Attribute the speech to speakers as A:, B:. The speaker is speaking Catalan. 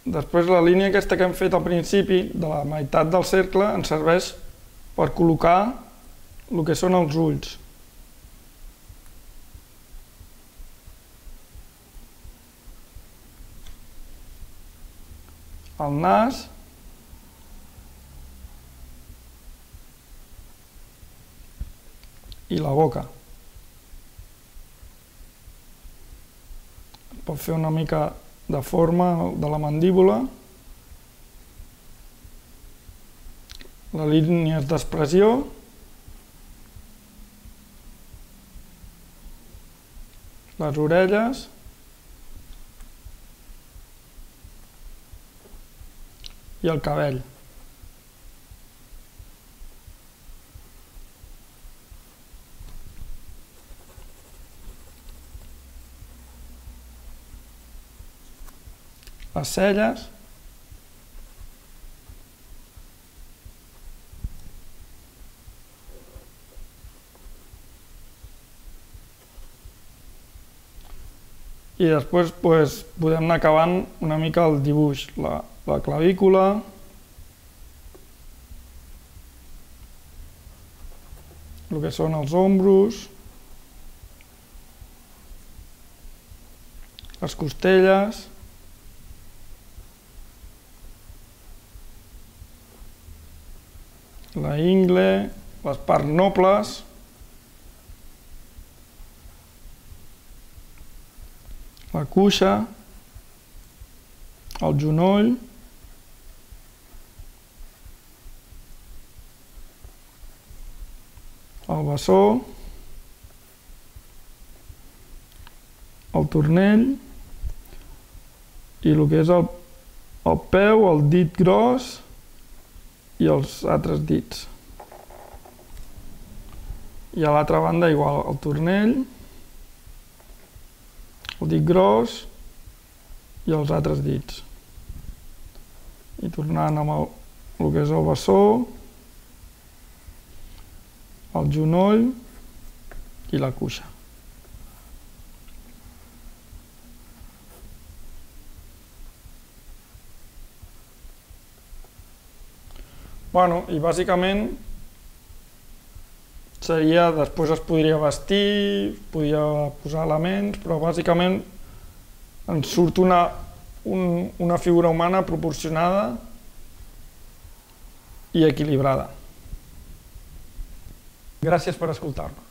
A: Després la línia aquesta que hem fet al principi, de la meitat del cercle, ens serveix per col·locar el que són els ulls. El nas i la boca. Pot fer una mica de forma de la mandíbula, les línies d'expressió, les orelles i el cabell. Les celles, i després podem anar acabant una mica el dibuix, la clavícula, el que són els ombros, les costelles, la ingle, les parts nobles, la cuixa, el genoll, el bessó, el turmell i el que és el peu, el dit gros i els altres dits. I a l'altra banda igual, el turmell, el dit gros i els altres dits. I tornant amb el que és el bessó, el genoll i la cuixa. Bueno, i bàsicament seria, després es podria vestir, podria posar elements, però bàsicament ens surt una figura humana proporcionada i equilibrada. Gràcies per escoltar-me.